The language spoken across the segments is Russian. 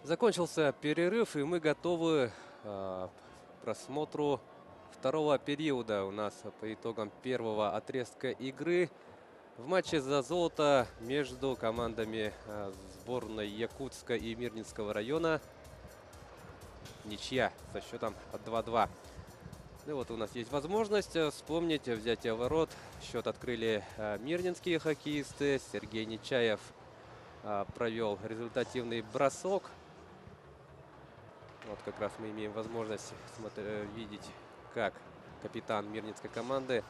Закончился перерыв, и мы готовы к просмотру второго периода. У нас по итогам первого отрезка игры в матче за золото между командами сборной Якутска и Мирнинского района. Ничья со счетом 2-2. Ну вот у нас есть возможность вспомнить взятие ворот. Счет открыли мирнинские хоккеисты. Сергей Нечаев провел результативный бросок. Вот как раз мы имеем возможность видеть, как капитан мирнинской команды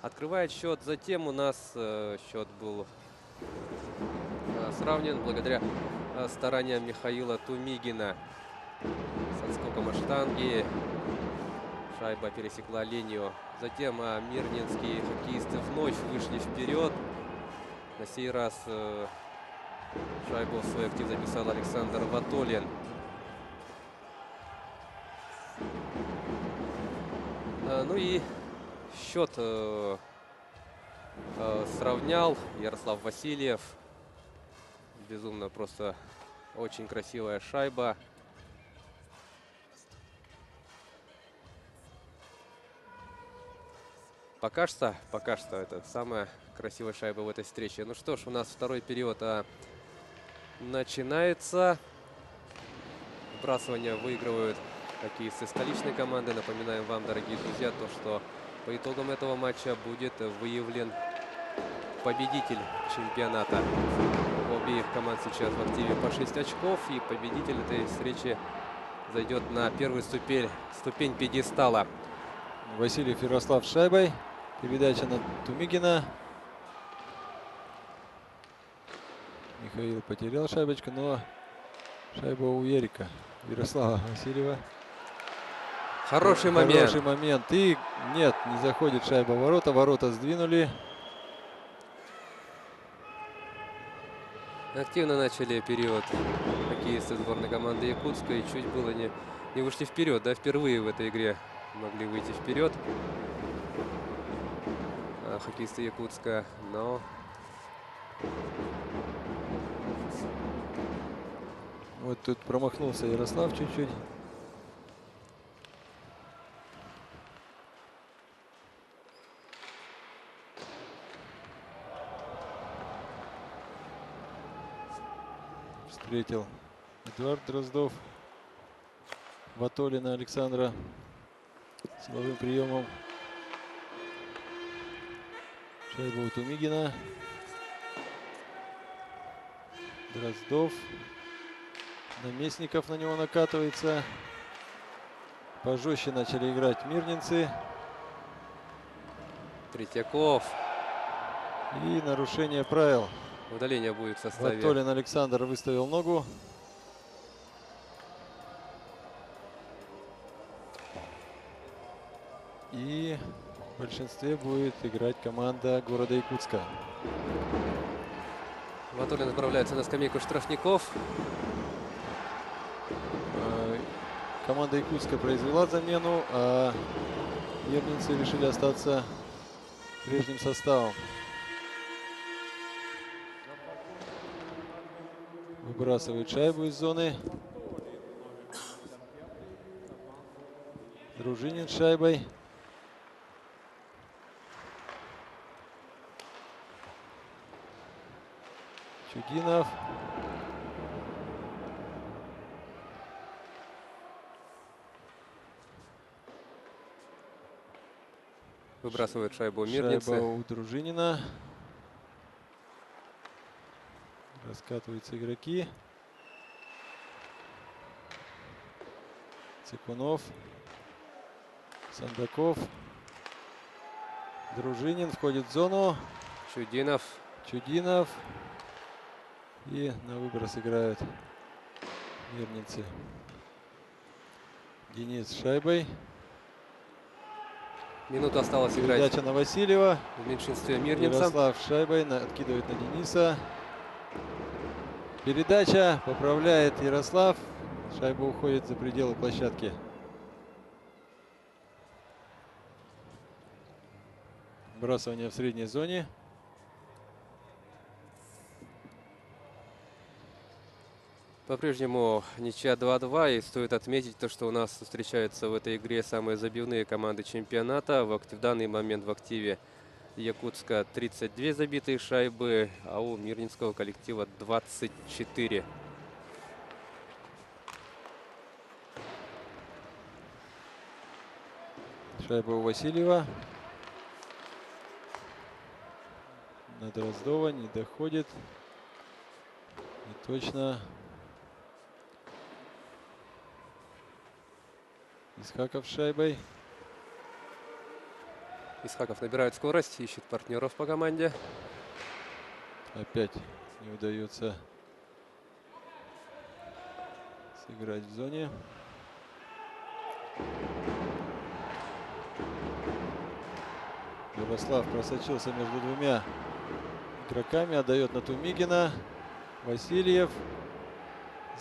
открывает счет. Затем у нас счет был сравнен благодаря стараниям Михаила Тумигина. С отскоком от штанги шайба пересекла линию. Затем мирнинские хоккеисты вновь вышли вперед. На сей раз шайбу в свой актив записал Александр Ватолин. Ну и счет сравнял Ярослав Васильев. Безумно просто очень красивая шайба. Пока что это самая красивая шайба в этой встрече. Ну что ж, у нас второй период начинается. Вбрасывание выигрывают хоккеисты столичной команды. Напоминаем вам, дорогие друзья, то, что по итогам этого матча будет выявлен победитель чемпионата. У обеих команд сейчас в активе по 6 очков. И победитель этой встречи зайдет на первую ступень пьедестала. Васильев Ярослав с шайбой. Передача на Тумигина. Михаил потерял шайбочку, но шайба у Ерика. Ярослава Васильева. Хороший момент. Хороший момент. И нет, не заходит шайба в ворота. Ворота сдвинули. Активно начали период хоккеисты сборной команды Якутска. И чуть было не вышли вперед. Да, впервые в этой игре могли выйти вперед хоккеисты Якутска. Но Вот тут промахнулся Ярослав чуть-чуть. Встретил Эдуард Дроздов Ватолина Александра силовым приемом. Шайба у Тумигина. Дроздов. Наместников на него накатывается. Пожестче начали играть мирнинцы. Третьяков. И нарушение правил. Удаление будет в составе. Ватолин Александр выставил ногу. И в большинстве будет играть команда города Якутска. Ватолин отправляется на скамейку штрафников. Команда Якутска произвела замену, а мирнинцы решили остаться прежним составом. Выбрасывает шайбу из зоны. Дружинин с шайбой. Чудинов. Выбрасывает шайбу мирницы. Шайба у Дружинина. Раскатываются игроки. Цикунов. Сандаков. Дружинин входит в зону. Чудинов. Чудинов. И на выброс играют мирнинцы. Денис с шайбой. Минута осталось играть. Передача на Васильева. В меньшинстве мирнинцам. Ярослав с шайбой. Откидывает на Дениса. Передача. Поправляет Ярослав. Шайба уходит за пределы площадки. Бросание в средней зоне. По-прежнему ничья 2-2, и стоит отметить то, что у нас встречаются в этой игре самые забивные команды чемпионата. В данный момент в активе Якутска 32 забитые шайбы, а у мирнинского коллектива 24. Шайба у Васильева. На Дроздова не доходит. Не точно. Исхаков с шайбой. Исхаков набирает скорость, ищет партнеров по команде. Опять не удается сыграть в зоне. Ярослав просочился между двумя игроками, отдает на Тумигина. Васильев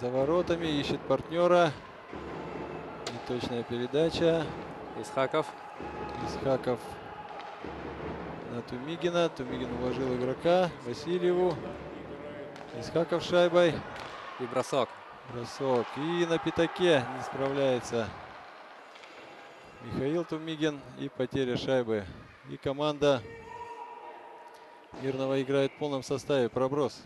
за воротами, ищет партнера. Неточная передача. Исхаков. Исхаков на Тумигина. Тумигин уложил игрока. Васильеву. Исхаков с шайбой. И бросок. Бросок. И на пятаке не справляется Михаил Тумигин. И потеря шайбы. И команда Мирного играет в полном составе. Проброс.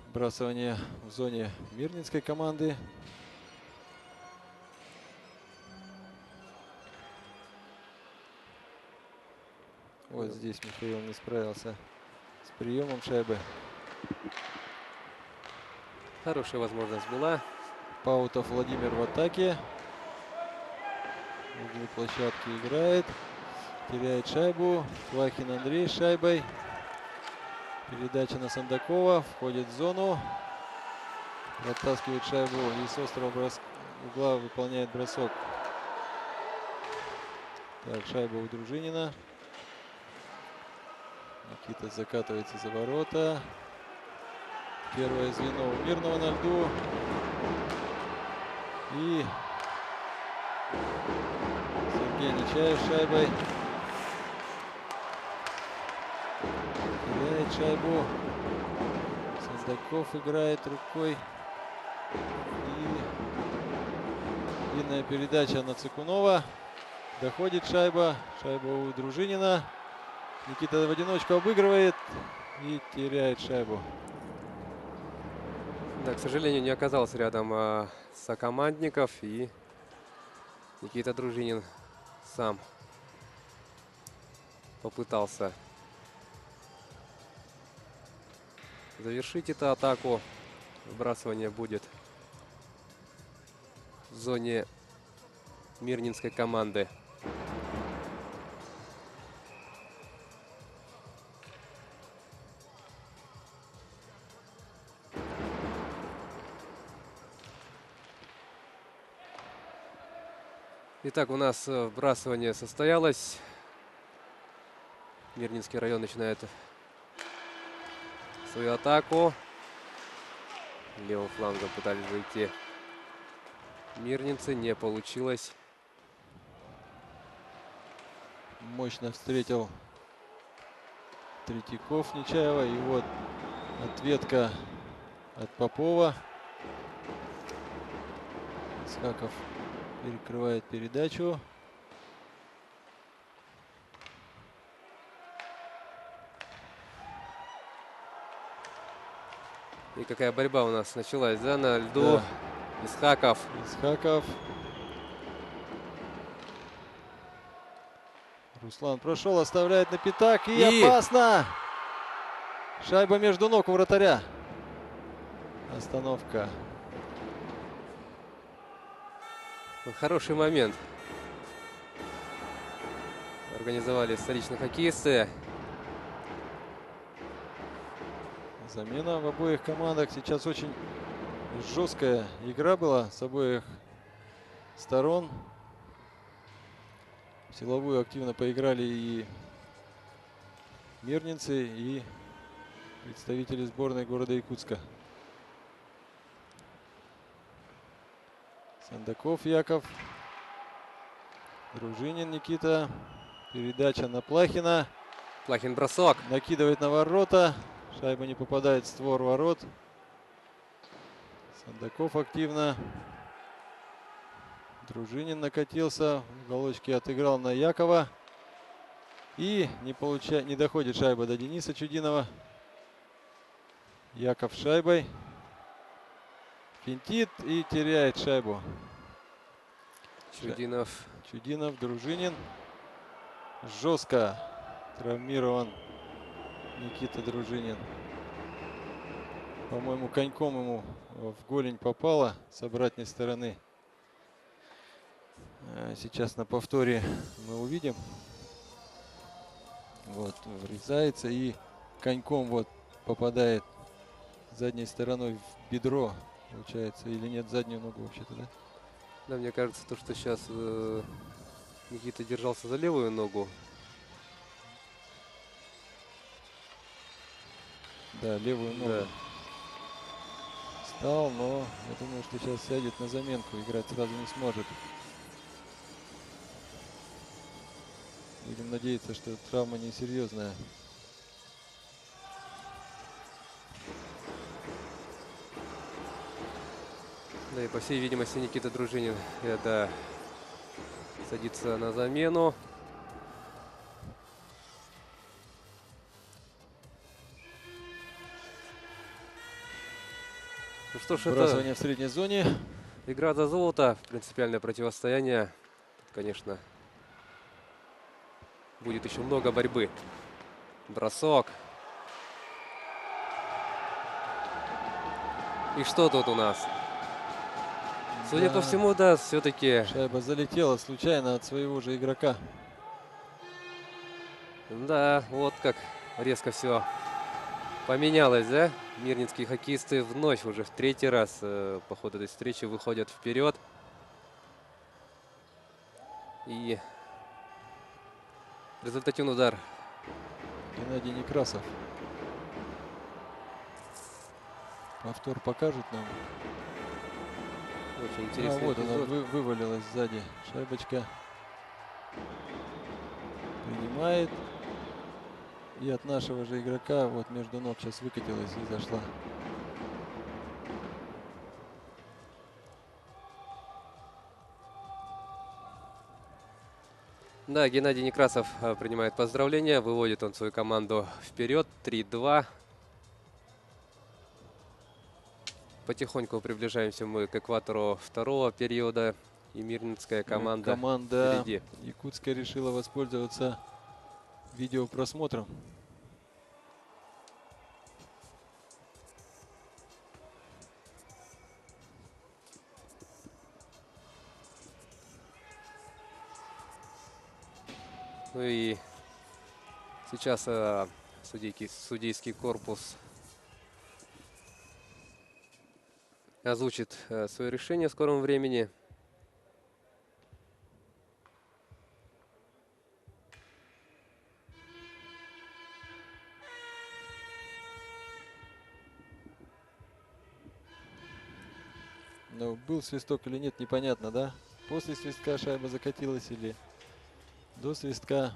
Вбрасывание в зоне мирнинской команды. Вот здесь Михаил не справился с приемом шайбы. Хорошая возможность была. Паутов Владимир в атаке. В углу площадки играет. Теряет шайбу. Плахин Андрей с шайбой. Передача на Сандакова. Входит в зону. Оттаскивает шайбу и с острого угла выполняет бросок. Так, шайба у Дружинина. Никита закатывается за ворота. Первое звено у Мирного на льду. И Сергей Нечаев с шайбой. Теряет шайбу. Сандаков играет рукой. И длинная передача на Цикунова. Доходит шайба. Шайба у Дружинина. Никита в одиночку обыгрывает и теряет шайбу. Да, к сожалению, не оказался рядом сокомандников. И Никита Дружинин сам попытался завершить эту атаку. Вбрасывание будет в зоне мирнинской команды. Итак, у нас вбрасывание состоялось. Мирнинский район начинает свою атаку. Левым флангом пытались выйти мирнинцы, не получилось. Мощно встретил Третьяков Нечаева. И вот ответка от Попова. Исхаков перекрывает передачу. И какая борьба у нас началась, да, на льду. Да. Исхаков. Исхаков. Руслан прошел, оставляет на пятак. И опасно! Шайба между ног у вратаря. Остановка. Хороший момент. Организовали столичные хоккеисты. Замена в обоих командах. Сейчас очень жесткая игра была с обоих сторон. В силовую активно поиграли и мирнинцы, и представители сборной города Якутска. Сандаков Яков. Дружинин Никита. Передача на Плахина. Плахин бросок. Накидывает на ворота. Шайба не попадает в створ ворот. Сандаков активно. Дружинин накатился. В уголочке отыграл на Якова. И не доходит шайба до Дениса Чудинова. Яков с шайбой. Финтит и теряет шайбу. Чудинов. Дружинин. Жестко травмирован Никита Дружинин. По-моему, коньком ему в голень попало с обратной стороны. Сейчас на повторе мы увидим. Вот, врезается и коньком вот попадает задней стороной в бедро. Получается, или нет, заднюю ногу вообще-то, да? Да, мне кажется, то, что сейчас Никита держался за левую ногу. Да, левую ногу. Да. Встал, но я думаю, что сейчас сядет на заменку. Играть сразу не сможет. Будем надеяться, что травма не серьезная. Да, и по всей видимости Никита Дружинин это садится на замену. Ну что ж, Вбрасывание это в средней зоне. игра за золото, принципиальное противостояние. Тут, конечно, будет еще много борьбы. Бросок. И что тут у нас? Судя по всему, да, все-таки... Шайба залетела случайно от своего же игрока. Да, вот как резко все поменялось, да? Мирнинские хоккеисты вновь уже в третий раз по ходу этой встречи выходят вперед. И результативный удар. Геннадий Некрасов. Повтор покажут нам. Очень интересный Вот она эпизод. вывалилась сзади. Шайбочка принимает. И от нашего же игрока вот между ног сейчас выкатилась и зашла. Да, Геннадий Некрасов принимает поздравления. Выводит он свою команду вперед. 3-2. Потихоньку приближаемся мы к экватору второго периода. И мирнинская команда впереди. Якутская решила воспользоваться видеопросмотром. Ну и сейчас судейский корпус озвучит свое решение в скором времени. Но был свисток или нет, непонятно, да? После свистка шайба закатилась или до свистка.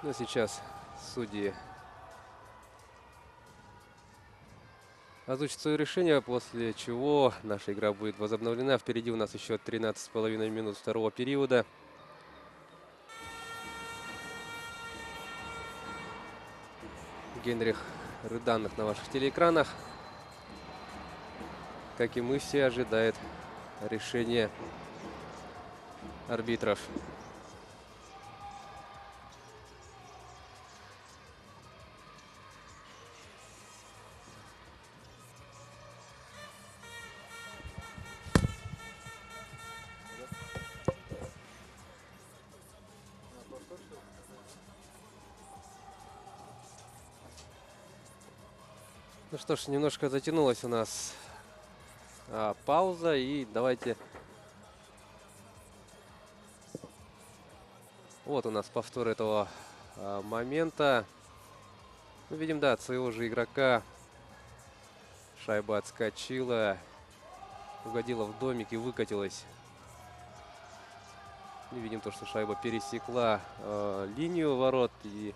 Но сейчас судьи озвучат свое решение, после чего наша игра будет возобновлена. Впереди у нас еще 13,5 минут второго периода. Генрих Рыданных на ваших телеэкранах. Как и мы все, ожидает решения арбитров. Ну что ж, немножко затянулась у нас пауза, и давайте... Вот у нас повтор этого момента. Мы видим, да, от своего же игрока шайба отскочила, угодила в домик и выкатилась И видим то, что шайба пересекла линию ворот. И,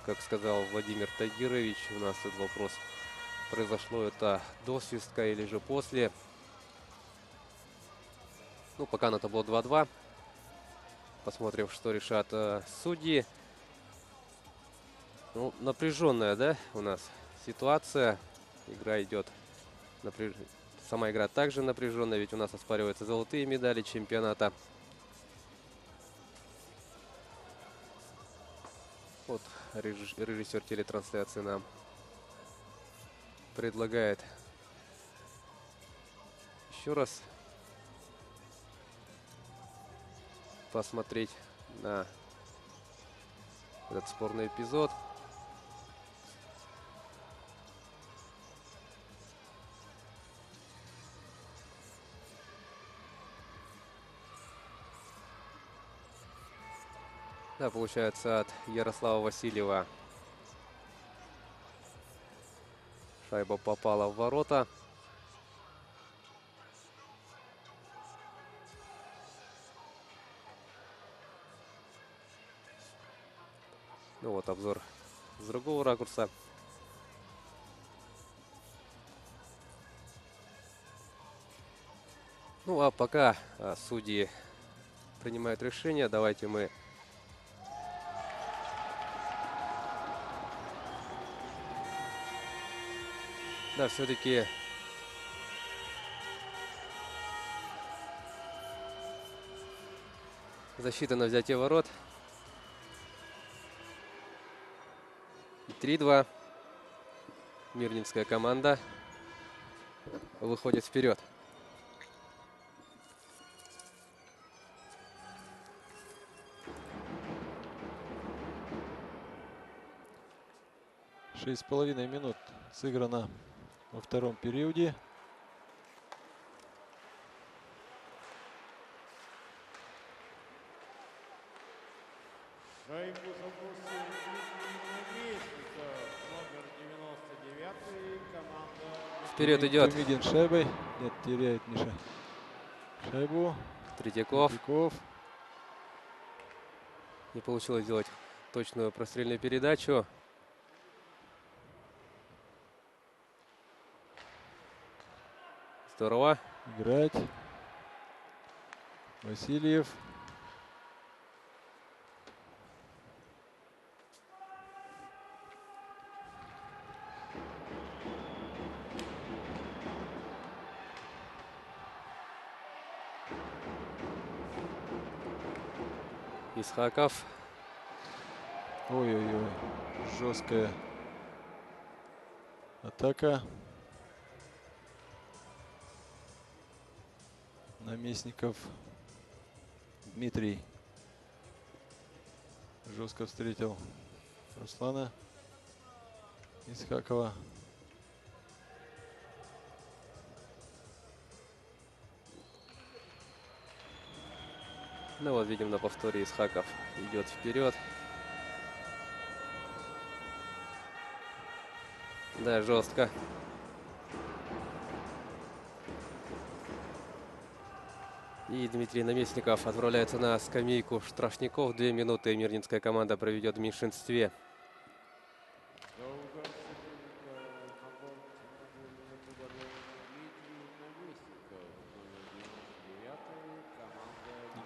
как сказал Владимир Тагирович, у нас этот вопрос, произошло это до свистка или же после. Ну, пока на табло 2-2. Посмотрим, что решат судьи. Ну, напряженная, да, у нас ситуация. Игра идет Сама игра также напряженная, ведь у нас оспариваются золотые медали чемпионата. Вот режиссер телетрансляции нам предлагает еще раз посмотреть на этот спорный эпизод. Да, получается, от Ярослава Васильева шайба попала в ворота. Ну вот обзор с другого ракурса. Ну а пока судьи принимают решение, давайте мы все-таки защита на взятие ворот. 3-2. Мирнинская команда выходит вперед. Шесть с половиной минут сыграно во втором периоде. Шайбу запустил номер 99, команда. Вперед идет Тюмидин шайбой. Нет, теряет Миша шайбу. Третьяков. Третьяков. Не получилось сделать точную прострельную передачу. Здорово. Играть. Васильев. Исхаков. Ой-ой-ой. Жесткая атака. Наместников. Дмитрий жестко встретил Руслана Исхакова. Ну вот видим на повторе, Исхаков идет вперед. Да, жестко. И Дмитрий Наместников отправляется на скамейку штрафников. 2 минуты мирнинская команда проведет в меньшинстве.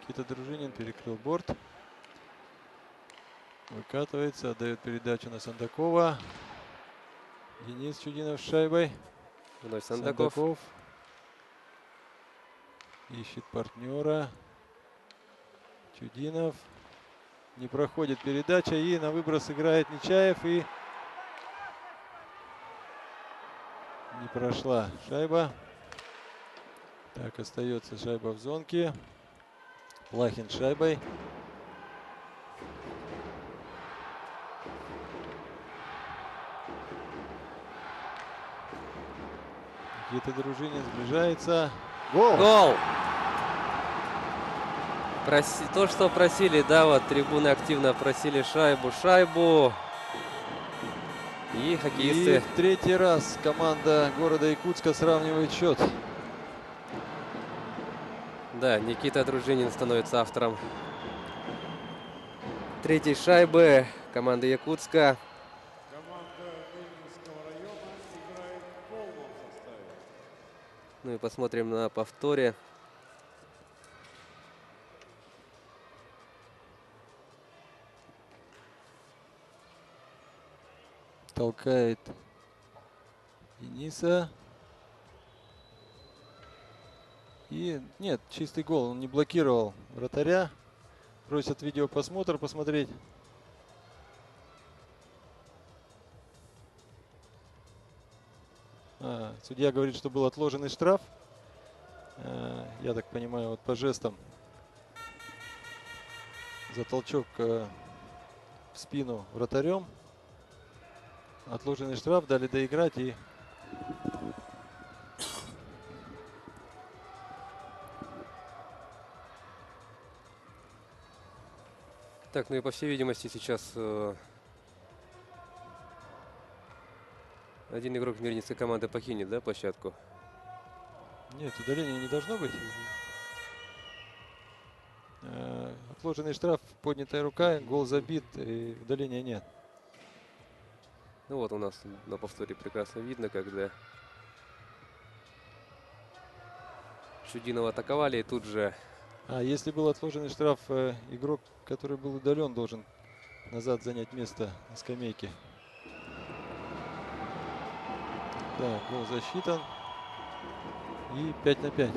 Никита Дружинин перекрыл борт. Выкатывается, отдает передачу на Сандакова. Денис Чудинов с шайбой. Вновь Сандаков. Ищет партнера. Чудинов. Не проходит передача. И на выброс играет Нечаев. И не прошла шайба. Так, остается шайба в зонке. Плахин с шайбой. Никита Дружинин сближается. Гол! Гол! То, что просили, да, вот трибуны активно просили шайбу. И хоккеисты... И в третий раз команда города Якутска сравнивает счет. Да, Никита Дружинин становится автором третьей шайбы команды Якутска. Команда Ленинского района играет в полном составе. Ну и посмотрим на повторе. Толкает Дениса. И нет, чистый гол. Он не блокировал вратаря. Просят видеопросмотр посмотреть. Судья говорит, что был отложенный штраф. Я так понимаю, вот по жестам. За толчок в спину вратарем. Отложенный штраф, дали доиграть и Так, ну и по всей видимости сейчас один игрок мирницкой команды покинет, да, площадку? нет, удаления не должно быть. Отложенный штраф, поднятая рука, гол забит, и удаления нет. Ну вот у нас на повторе прекрасно видно, когда Чудинова атаковали, и тут же Если был отложенный штраф, игрок, который был удален, должен назад занять место на скамейке. Да, гол засчитан. И 5 на 5.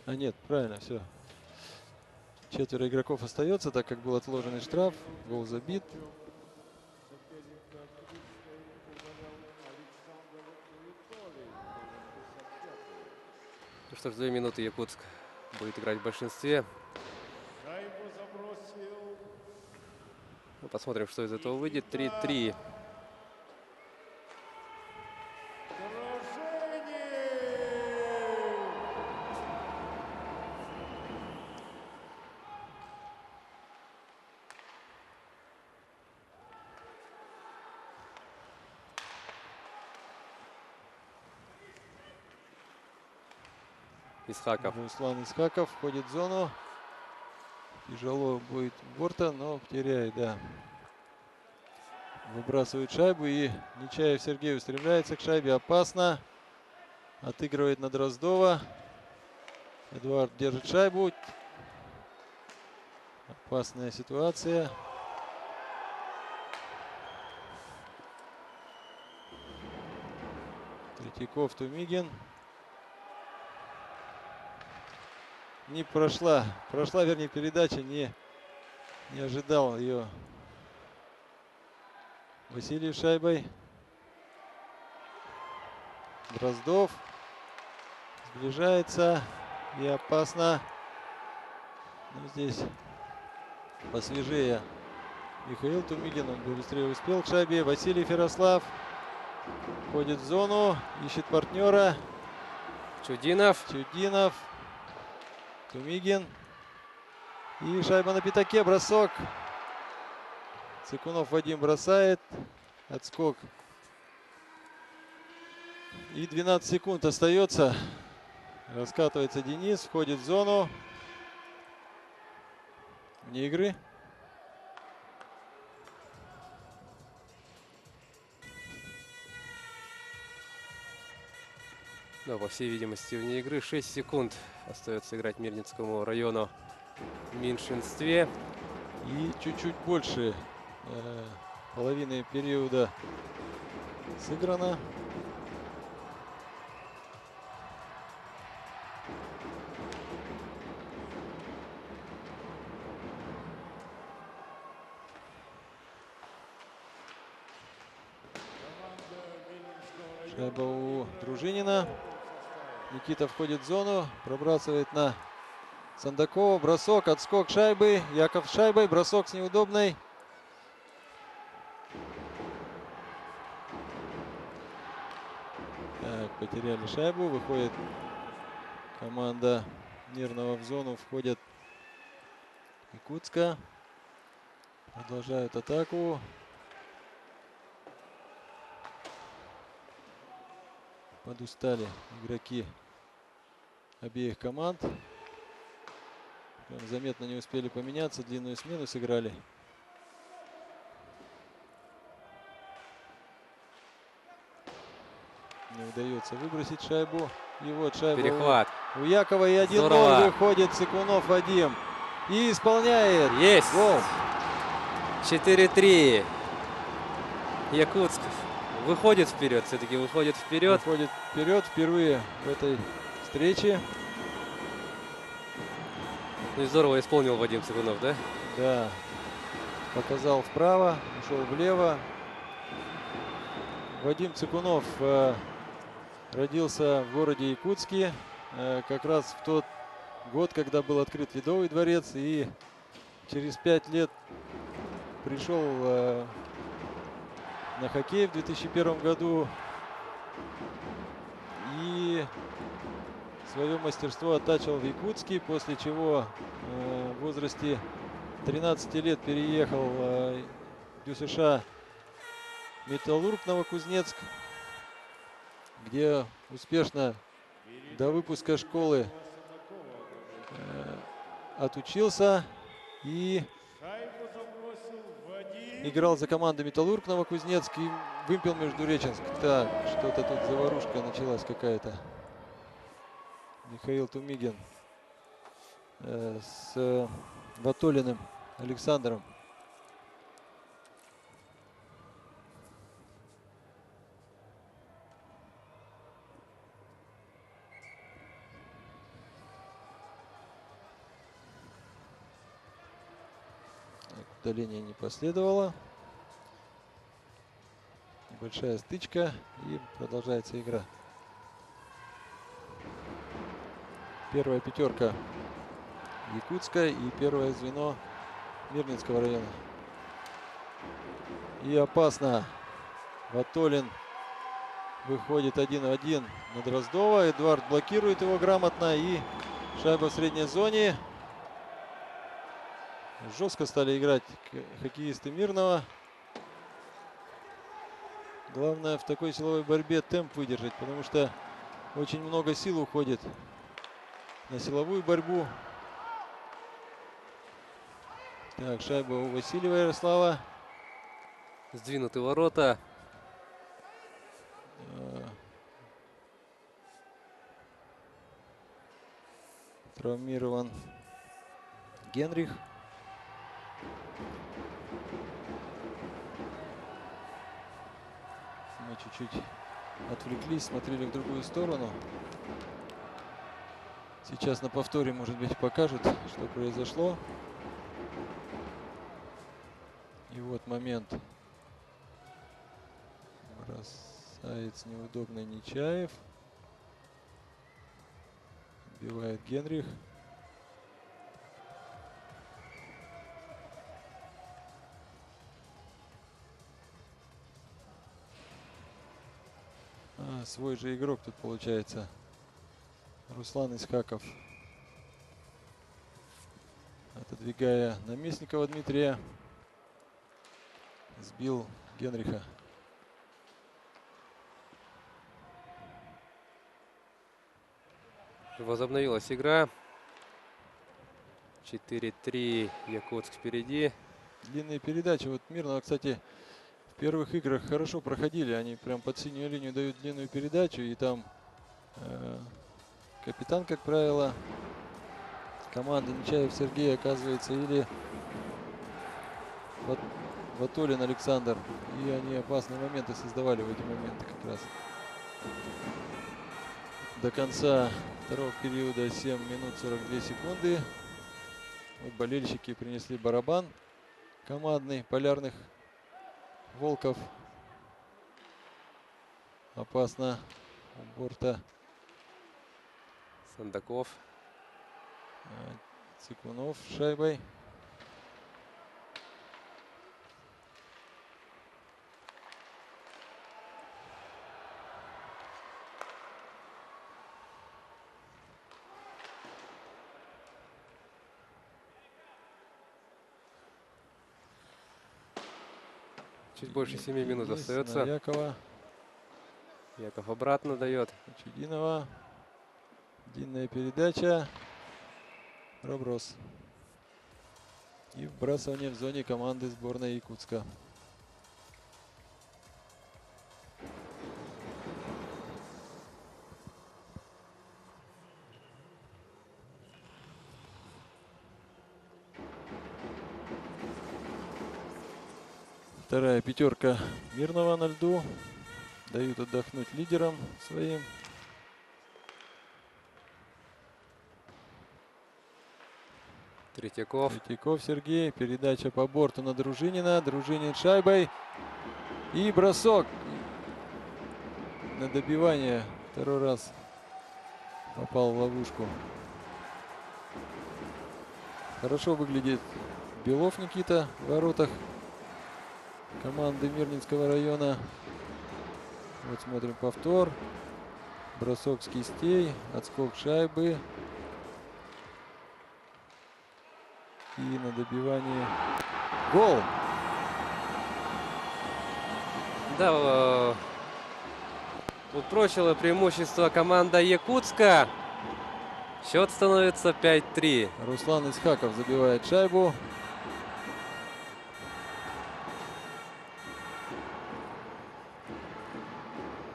Нет, правильно, все. 4 игроков остается, так как был отложенный штраф. Гол забит. Соперника Кричкой ударил Александр Витолий, номер 55. ну что ж, 2 минуты Якутск будет играть в большинстве. Шайбу забросил Ну, посмотрим, что из этого выйдет. 3-3. Дрожженев. Исхаков. Руслан Исхаков входит в зону. Тяжело будет борта, но теряет, да. Выбрасывает шайбу, и Нечаев Сергей устремляется к шайбе. Опасно. Отыгрывает на Дроздова. Эдуард держит шайбу. Опасная ситуация. Третьяков, Тумигин. Не прошла. Прошла, вернее, передача. Не ожидал ее Васильев шайбой. Дроздов. Сближается. И опасно. Но здесь посвежее Михаил Тумигин. Он бы быстрее успел к шайбе. Васильев Ярослав. Входит в зону. Ищет партнера. Чудинов. Чудинов. Тумигин. И шайба на пятаке. Бросок. Цикунов Вадим бросает. Отскок. И 12 секунд остается. Раскатывается Денис. Входит в зону. Вне игры. Да, по всей видимости, вне игры. 6 секунд остается играть Мирницкому району в меньшинстве. И чуть-чуть больше половины периода сыграно. Шайба у Дружинина. Никита входит в зону. Пробрасывает на Сандакова. Бросок, отскок шайбы. Яков с шайбой. Бросок с неудобной. Так, потеряли шайбу. Выходит команда Мирного в зону. Входят Якутска. Продолжают атаку. Подустали игроки обеих команд. Прям заметно не успели поменяться, длинную смену сыграли. Не удается выбросить шайбу. И вот шайба Перехват. у Якова, и 1-0 Здорово. выходит Цикунов Вадим. И исполняет. Есть. Гол. 4-3. Якутск выходит вперед. Все-таки выходит вперед. Выходит вперед впервые в этой встрече. Ну и здорово исполнил Вадим Цикунов, да? Да. Показал вправо, ушел влево. Вадим Цикунов родился в городе Якутске как раз в тот год, когда был открыт Ледовый дворец. И через 5 лет пришел на хоккей в 2001 году. И свое мастерство оттачивал в Якутске, после чего в возрасте 13 лет переехал в ДЮСШ Металлург Новокузнецк, где успешно до выпуска школы отучился и Шайбу забросил Вадим. играл за команду Металлург Новокузнецк и Вымпел Междуреченск. Так, что-то тут заварушка началась какая-то. Михаил Тумигин с Ватолиным Александром. Удаление не последовало. Небольшая стычка, и продолжается игра. Первая пятерка Якутска и первое звено Мирнинского района. И опасно. Ватолин выходит 1-1 на Дроздова. Эдуард блокирует его грамотно. И шайба в средней зоне. Жестко стали играть хоккеисты Мирного. Главное в такой силовой борьбе темп выдержать, потому что очень много сил уходит на силовую борьбу. Так, шайба у Васильева Ярослава. Сдвинуты ворота. Травмирован Генрих. Мы чуть-чуть отвлеклись, смотрели в другую сторону. Сейчас на повторе, может быть, покажут, что произошло. И вот момент. Бросается неудобно Нечаев. Отбивает Генрих. Свой же игрок тут получается. Руслан Исхаков. Отодвигая Наместникова Дмитрия. Сбил Генриха. Возобновилась игра. 4-3. Якутск впереди. Длинные передачи. Вот Мирного, кстати, в первых играх хорошо проходили. Они прям под синюю линию дают длинную передачу. И там капитан, как правило, команды Нечаев Сергей, оказывается, или Ватолин Александр. И они опасные моменты создавали в эти моменты как раз. До конца второго периода 7 минут 42 секунды. Вот болельщики принесли барабан командный Полярных Волков. Опасно у борта. Сандаков. Цикунов с шайбой. Чуть больше 7 минут Есть остается. на Якова. Яков обратно дает. Чудинова. Длинная передача. Проброс. И вбрасывание в зоне команды сборной Якутска. Вторая пятерка Мирного на льду. Дают отдохнуть лидерам своим. Третьяков. Третьяков Сергей. Передача по борту на Дружинина. Дружинин шайбой. И бросок. На добивание. Второй раз попал в ловушку. Хорошо выглядит Белов Никита в воротах команды Мирнинского района. Вот смотрим повтор. Бросок с кистей. Отскок шайбы. И на добивании гол. Да, упрочила преимущество команда Якутска. Счет становится 5-3. Руслан Исхаков забивает шайбу.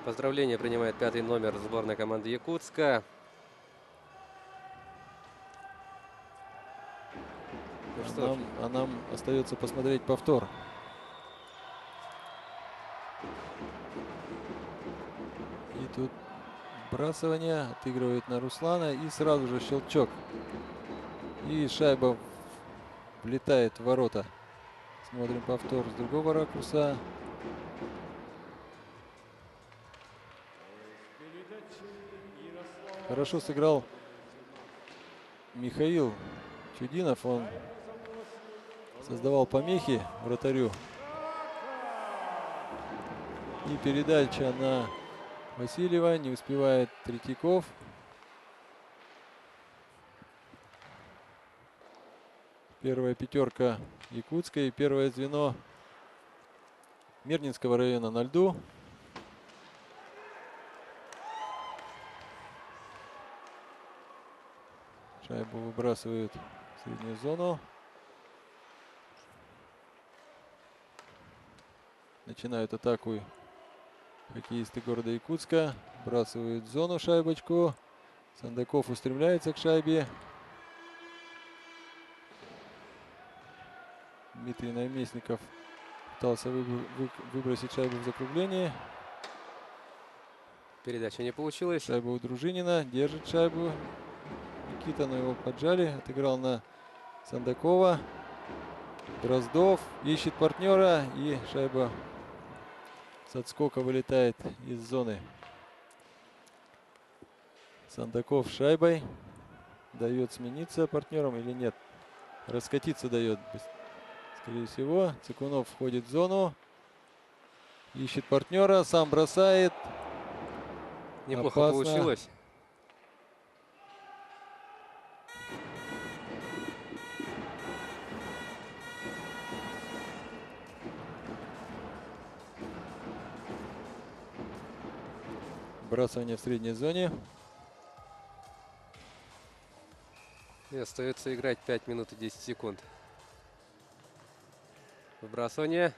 Поздравления принимает 5-й номер сборной команды Якутска. Ну что ж, А нам остается посмотреть повтор. И тут вбрасывание. Отыгрывает на Руслана. И сразу же щелчок. И шайба влетает в ворота. Смотрим повтор с другого ракурса. Хорошо сыграл Михаил Чудинов. Он создавал помехи вратарю. И передача на Васильева. Не успевает Третьяков. Первая пятерка Якутска и первое звено Мирнинского района на льду. Шайбу выбрасывают в среднюю зону. Начинают атаку хоккеисты города Якутска. Вбрасывают в зону шайбочку. Сандаков устремляется к шайбе. Дмитрий Наместников пытался выбросить шайбу в закругление. передача не получилась. Шайба у Дружинина. Держит шайбу Никита, но его поджали. Отыграл на Сандакова. Дроздов ищет партнера. И шайба с отскока вылетает из зоны. Сандаков с шайбой. Дает смениться партнером или нет? Раскатиться дает. Скорее всего. Цикунов входит в зону. Ищет партнера. Сам бросает. Неплохо Опасно. получилось. Бросание в средней зоне. И остается играть 5 минут и 10 секунд. Выбрасывание.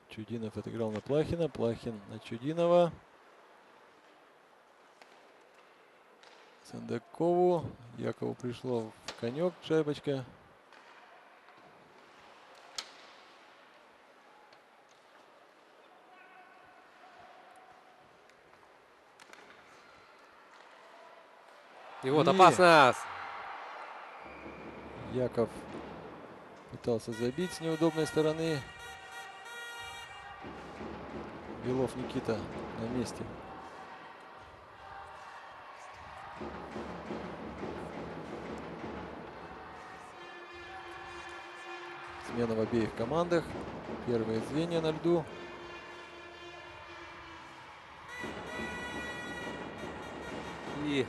Чудинов отыграл на Плахина. Плахин на Чудинова. Сандакову. Якову пришло в конек шайбочка. И вот И- опасно. Яков пытался забить с неудобной стороны. Белов Никита на месте. Смена в обеих командах. Первые звенья на льду. И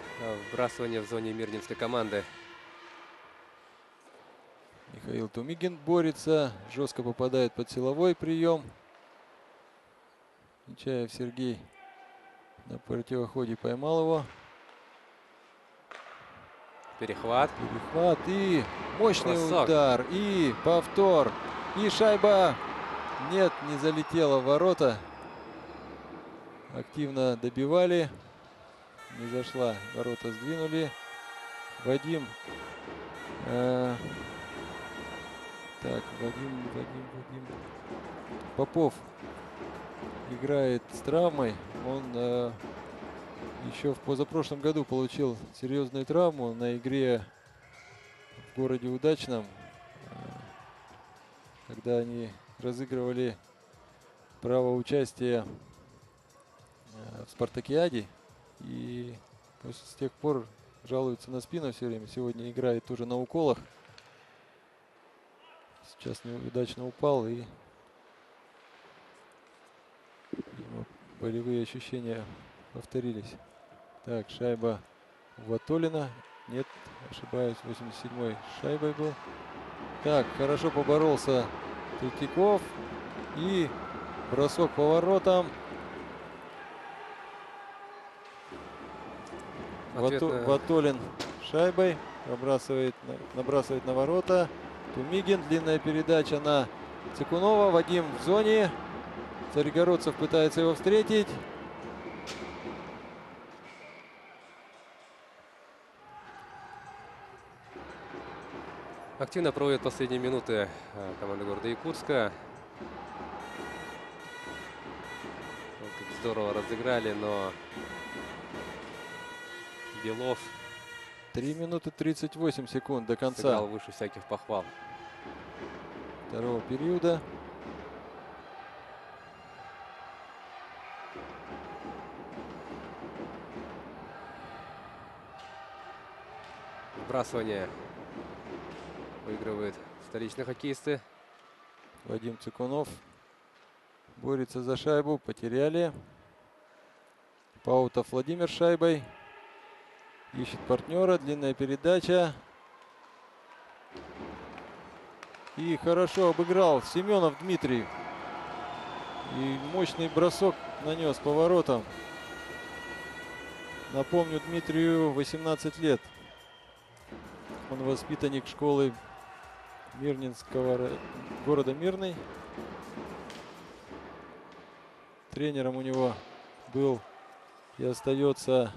вбрасывание в зоне мирнинской команды. Михаил Тумигин борется. Жестко попадает под силовой прием. Нечаев Сергей На противоходе поймал его. Перехват. Перехват и мощный Бросок. удар. И повтор. И шайба. Нет, не залетела в ворота. Активно добивали. Не зашла. Ворота сдвинули. Вадим. Так, Вадим. Попов играет с травмой. Он еще в позапрошлом году получил серьезную травму на игре в городе Удачном, когда они разыгрывали право участия в Спартакиаде. И с тех пор жалуется на спину все время. Сегодня играет тоже на уколах. Сейчас неудачно упал, и его болевые ощущения повторились. Так, шайба у Ватолина. Нет, ошибаюсь, 87-й шайбой был. Так, хорошо поборолся Третьяков. И бросок по воротам. Ватолин шайбой набрасывает на ворота. Тумигин, длинная передача на Цикунова. Вадим в зоне. Царегородцев пытается его встретить. Активно проводит последние минуты команда города Якутска. Вот тут здорово разыграли, но Белов 3 минуты 38 секунд до конца сыграл выше всяких похвал. второго периода. Вбрасывание выигрывают столичные хоккеисты. Вадим Цикунов борется за шайбу. Потеряли. Паутов Владимир шайбой. Ищет партнера. Длинная передача. И хорошо обыграл Семенов Дмитрий. И мощный бросок нанес по воротам. Напомню, Дмитрию 18 лет. Он воспитанник школы Мирнинского города Мирный. Тренером у него был и остается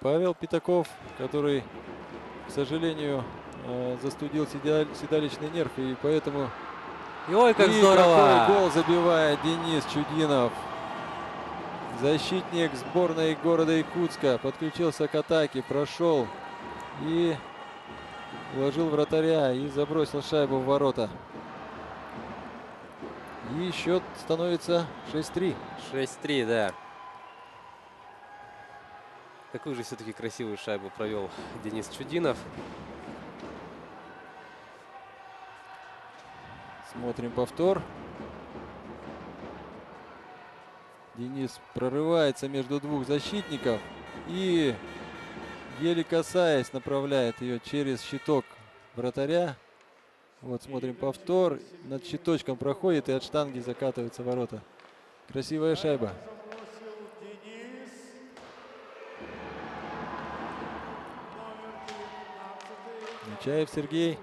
Павел Пятаков, который, к сожалению, застудил седалищный нерв, и поэтому... И ой, как и здорово! какой гол забивает Денис Чудинов. Защитник сборной города Якутска подключился к атаке, прошел и уложил вратаря и забросил шайбу в ворота. И счет становится 6-3. 6-3, да. Какую же все-таки красивую шайбу провел Денис Чудинов. Смотрим повтор. Денис прорывается между двух защитников и, еле касаясь, направляет ее через щиток вратаря. Вот смотрим повтор. Над щиточком проходит и от штанги закатываются ворота. Красивая шайба. Нечаев Сергей.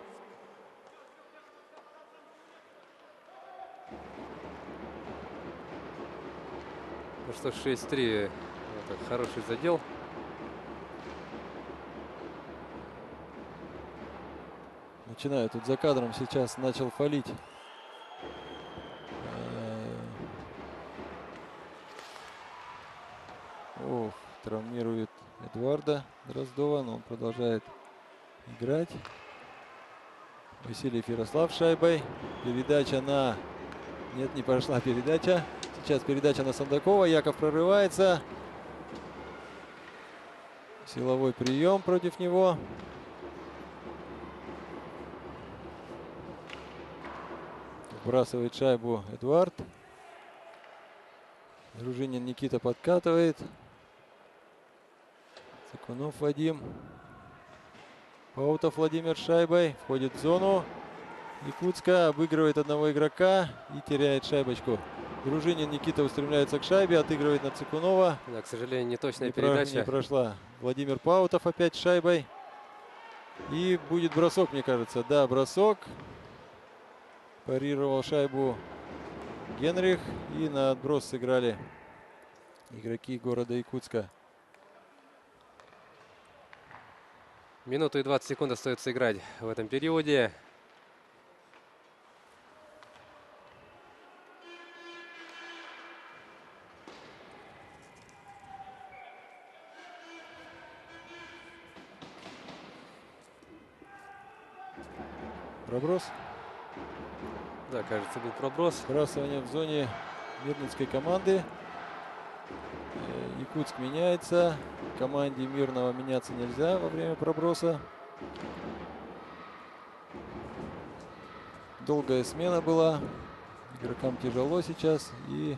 Ну что, 6-3. Это хороший задел. Начинаю тут за кадром, сейчас начал фалить. Ох, травмирует Эдуарда Дроздова, но он продолжает играть. Василий Ярослав шайбой. Передача на... Нет, не прошла передача. Сейчас передача на Сандакова. Яков прорывается. Силовой прием против него. Вбрасывает шайбу Эдуард. Дружинин Никита подкатывает. Цикунов Вадим. Паутов Владимир шайбой. Входит в зону. Якутска обыгрывает одного игрока и теряет шайбочку. Дружинин Никита устремляется к шайбе, отыгрывает на Цикунова. Да, к сожалению, неточная Не передача. прошла. Владимир Паутов опять с шайбой. И будет бросок, мне кажется. Да, бросок. Парировал шайбу Генрих. И на отброс сыграли игроки города Якутска. Минуту и 20 секунд остается играть в этом периоде. Проброс. Да, кажется, был проброс. Сбрасывание в зоне мирнинской команды. Якутск меняется. Команде Мирного меняться нельзя во время проброса. Долгая смена была. Игрокам тяжело сейчас. И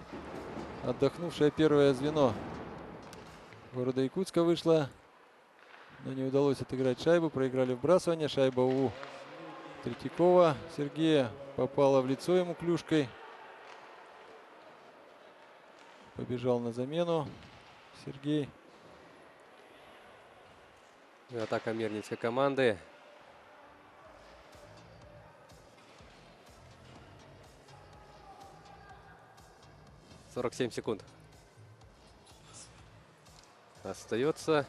отдохнувшее первое звено города Якутска вышло. Но не удалось отыграть шайбу. Проиграли вбрасывание. Шайба у Третьякова Сергея попала в лицо ему клюшкой. Побежал на замену Сергей. И атака мирнинской команды. — 47 секунд остается.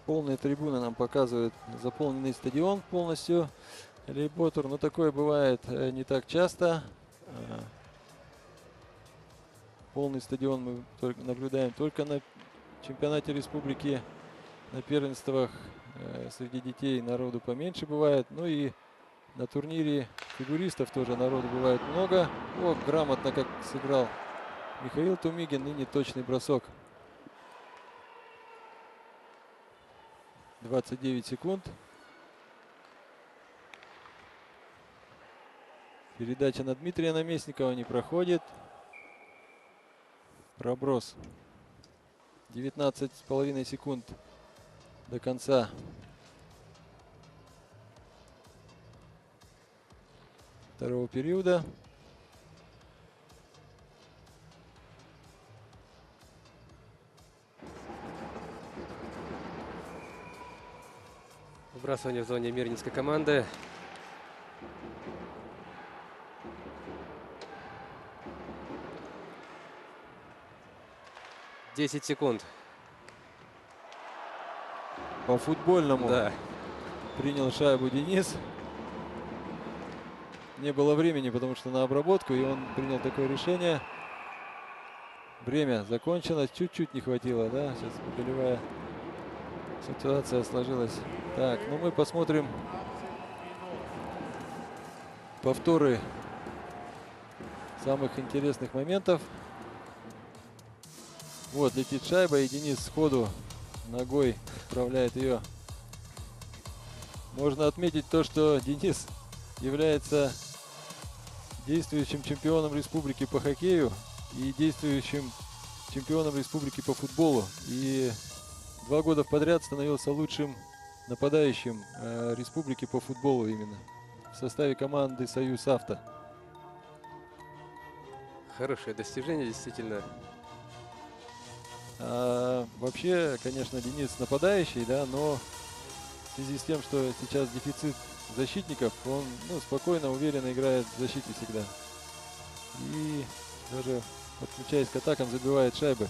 Полные трибуны нам показывают заполненный стадион полностью. Лейботур, но такое бывает не так часто. Полный стадион мы наблюдаем только на чемпионате республики. На первенствах среди детей народу поменьше бывает. Ну и на турнире фигуристов тоже народу бывает много. О, грамотно как сыграл Михаил Тумигин. И неточный бросок. 29 секунд. Передача на Дмитрия Наместникова не проходит. Проброс. 19,5 секунд до конца. Второго периода. Вбрасывание в зоне мирнинской команды. — 10 секунд. По футбольному Да. принял шайбу Денис. Не было времени, потому что на обработку, и он принял такое решение. Время закончено. Чуть-чуть не хватило, да? Сейчас болевая ситуация сложилась. Так, ну мы посмотрим повторы самых интересных моментов. Вот летит шайба, и Денис сходу ногой отправляет ее. Можно отметить то, что Денис является действующим чемпионом республики по хоккею и действующим чемпионом республики по футболу. И 2 года подряд становился лучшим нападающим республики по футболу именно. В составе команды «Союз Авто». Хорошее достижение, действительно. Вообще, конечно, Денис нападающий, да, но в связи с тем, что сейчас дефицит защитников, он спокойно, уверенно играет в защите всегда. И даже подключаясь к атакам, забивает шайбы.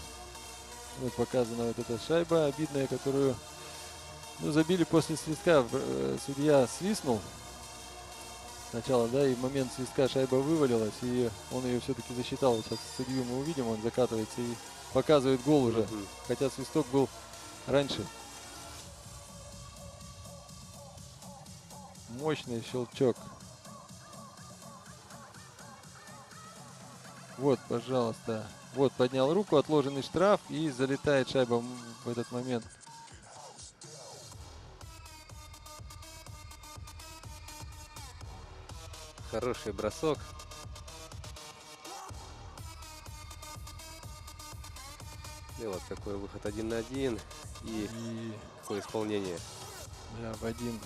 Вот показана вот эта шайба обидная, которую забили после свистка. Судья свистнул сначала, да, и в момент свистка шайба вывалилась, и он ее все-таки засчитал. Сейчас судью мы увидим, он закатывается и показывает гол уже, хотя свисток был раньше. Мощный щелчок. Вот, пожалуйста. Вот, поднял руку, отложенный штраф, и залетает шайба в этот момент. Хороший бросок. И вот какой выход 1 на 1. И какое исполнение. Да, в один.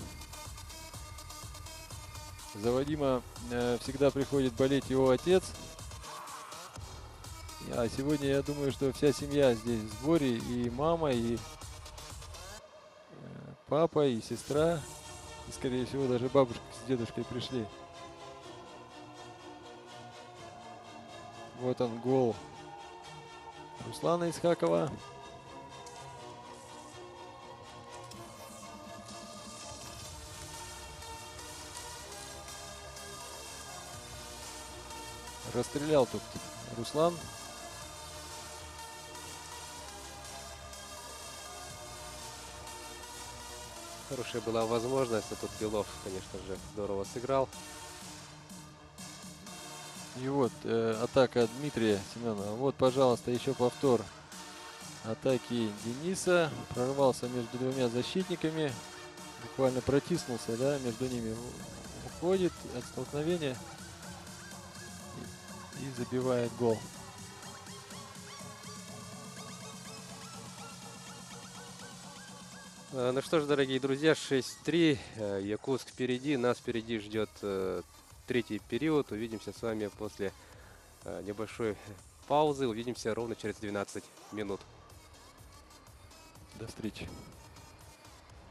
За Вадима всегда приходит болеть его отец. А сегодня я думаю, что вся семья здесь в сборе. И мама, и папа, и сестра. И, скорее всего, даже бабушка с дедушкой пришли. Вот он, гол Руслана Исхакова. Расстрелял тут Руслан. Хорошая была возможность, а тут Белов, конечно же, здорово сыграл. И вот атака Дмитрия Семенова. Вот, пожалуйста, еще повтор атаки Дениса. Прорвался между двумя защитниками. Буквально протиснулся, да, между ними. Уходит от столкновения и забивает гол. Ну что ж, дорогие друзья, 6-3. Якутск впереди. Нас впереди ждет третий период. Увидимся с вами после небольшой паузы. Увидимся ровно через 12 минут. До встречи.